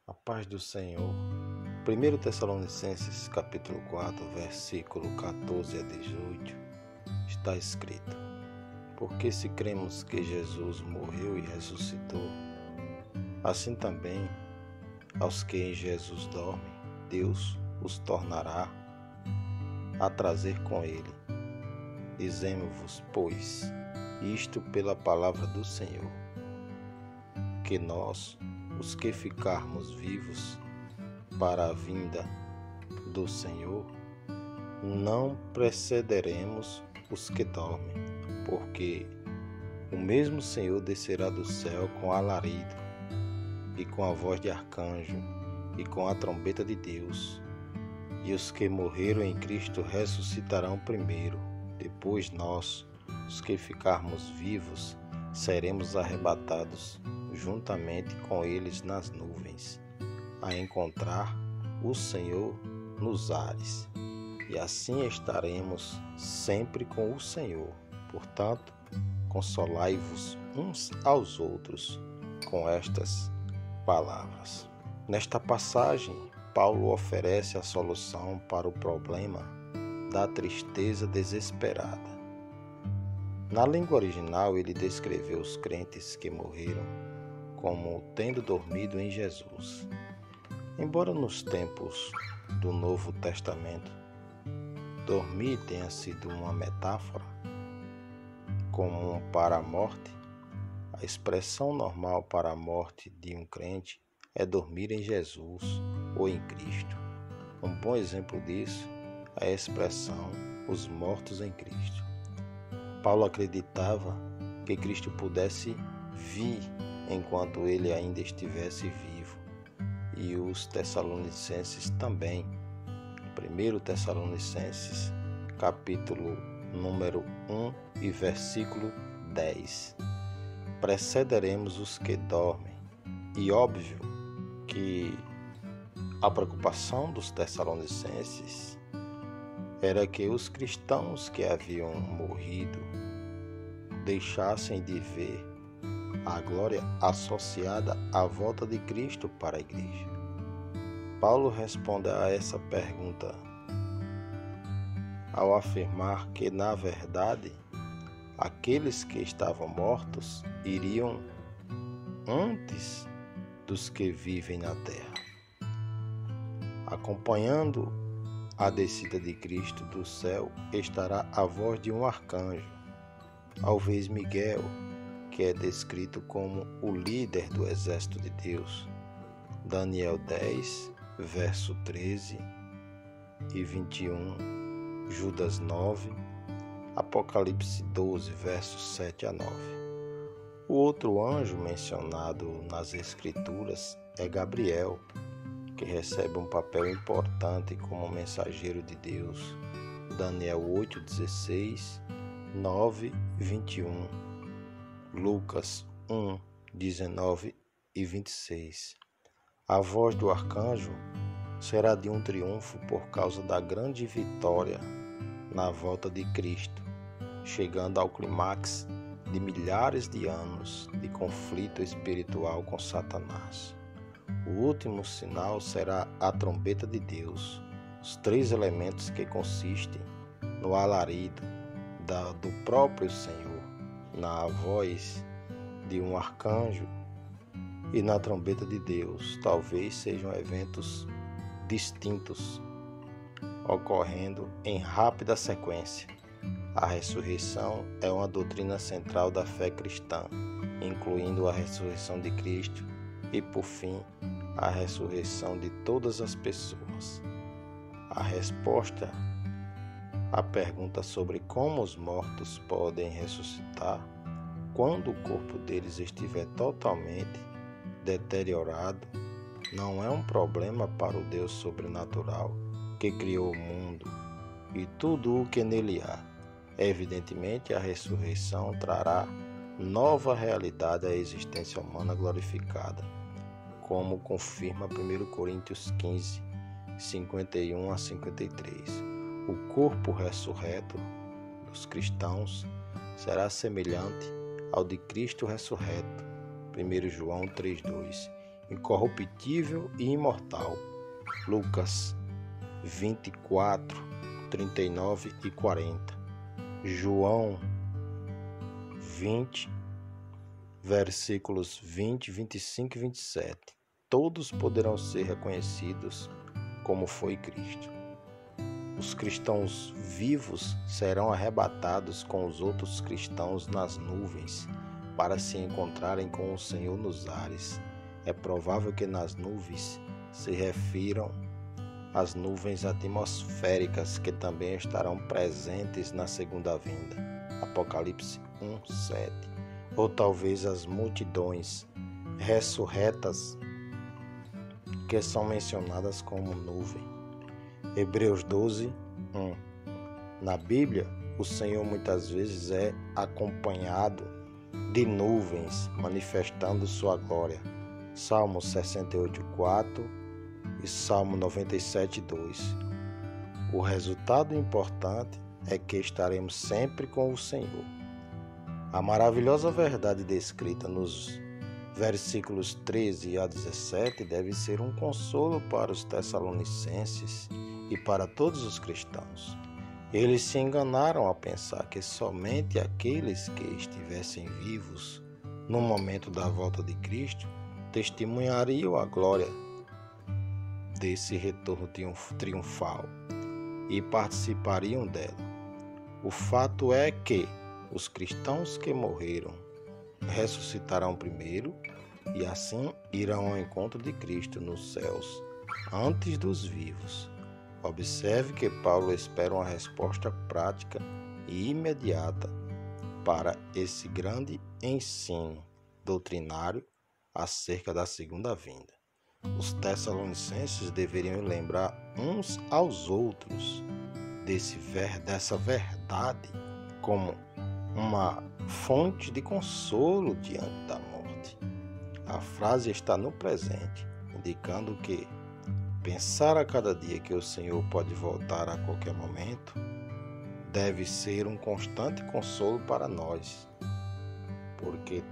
A paz do Senhor. 1 Tessalonicenses capítulo 4, versículo 14 a 18, está escrito: Porque se cremos que Jesus morreu e ressuscitou, assim também aos que em Jesus dormem, Deus os tornará a trazer com ele. Dizemos-vos, pois, isto pela palavra do Senhor, que nós, os que ficarmos vivos para a vinda do Senhor, não precederemos os que dormem, porque o mesmo Senhor descerá do céu com alarido, e com a voz de arcanjo, e com a trombeta de Deus, e os que morreram em Cristo ressuscitarão primeiro. Depois nós, os que ficarmos vivos, seremos arrebatados juntamente com eles nas nuvens, a encontrar o Senhor nos ares, e assim estaremos sempre com o Senhor. Portanto, consolai-vos uns aos outros com estas palavras. Nesta passagem, Paulo oferece a solução para o problema da tristeza desesperada. Na língua original, ele descreveu os crentes que morreram como tendo dormido em Jesus. Embora nos tempos do Novo Testamento dormir tenha sido uma metáfora comum para a morte, a expressão normal para a morte de um crente é dormir em Jesus ou em Cristo. Um bom exemplo disso é a expressão os mortos em Cristo. Paulo acreditava que Cristo pudesse vir enquanto ele ainda estivesse vivo, e os Tessalonicenses também. 1 Tessalonicenses, capítulo número 1 e versículo 10. Precederemos os que dormem. E óbvio que a preocupação dos Tessalonicenses era que os cristãos que haviam morrido deixassem de ver a glória associada à volta de Cristo para a igreja. Paulo responde a essa pergunta ao afirmar que, na verdade, aqueles que estavam mortos iriam antes dos que vivem na terra. Acompanhando a descida de Cristo do céu estará a voz de um arcanjo, talvez Miguel, que é descrito como o líder do exército de Deus. Daniel 10, verso 13 e 21, Judas 9, Apocalipse 12, versos 7 a 9. O outro anjo mencionado nas Escrituras é Gabriel, que recebe um papel importante como mensageiro de Deus. Daniel 8, 16, 9 e 21. Lucas 1, 19 e 26. A voz do arcanjo será de um triunfo por causa da grande vitória na volta de Cristo, chegando ao clímax de milhares de anos de conflito espiritual com Satanás. O último sinal será a trombeta de Deus, os três elementos que consistem no alarido do próprio Senhor, na voz de um arcanjo e na trombeta de Deus. Talvez sejam eventos distintos, ocorrendo em rápida sequência. A ressurreição é uma doutrina central da fé cristã, incluindo a ressurreição de Cristo e, por fim, a ressurreição de todas as pessoas. A resposta à pergunta sobre como os mortos podem ressuscitar quando o corpo deles estiver totalmente deteriorado não é um problema para o Deus sobrenatural que criou o mundo e tudo o que nele há. Evidentemente, a ressurreição trará nova realidade à existência humana glorificada, como confirma 1 Coríntios 15, 51 a 53. O corpo ressurreto dos cristãos será semelhante ao de Cristo ressurreto, 1 João 3,2, incorruptível e imortal. Lucas 24, 39 e 40. João 20, versículos 20, 25 e 27. Todos poderão ser reconhecidos como foi Cristo. Os cristãos vivos serão arrebatados com os outros cristãos nas nuvens para se encontrarem com o Senhor nos ares. É provável que nas nuvens se refiram às nuvens atmosféricas que também estarão presentes na segunda vinda. Apocalipse 1:7. Ou talvez as multidões ressurretas que são mencionadas como nuvem. Hebreus 12:1. Na Bíblia, o Senhor muitas vezes é acompanhado de nuvens manifestando sua glória. Salmo 68:4 e Salmo 97:2. O resultado importante é que estaremos sempre com o Senhor. A maravilhosa verdade descrita nos versículos 13 a 17 deve ser um consolo para os tessalonicenses e para todos os cristãos. Eles se enganaram a pensar que somente aqueles que estivessem vivos no momento da volta de Cristo testemunhariam a glória desse retorno triunfal e participariam dela. O fato é que os cristãos que morreram ressuscitarão primeiro e assim irão ao encontro de Cristo nos céus, antes dos vivos. Observe que Paulo espera uma resposta prática e imediata para esse grande ensino doutrinário acerca da segunda vinda. Os tessalonicenses deveriam lembrar uns aos outros dessa verdade como uma fonte de consolo diante da morte. A frase está no presente, indicando que pensar a cada dia que o Senhor pode voltar a qualquer momento deve ser um constante consolo para nós, porque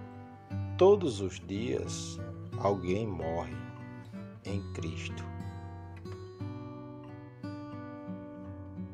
todos os dias alguém morre em Cristo.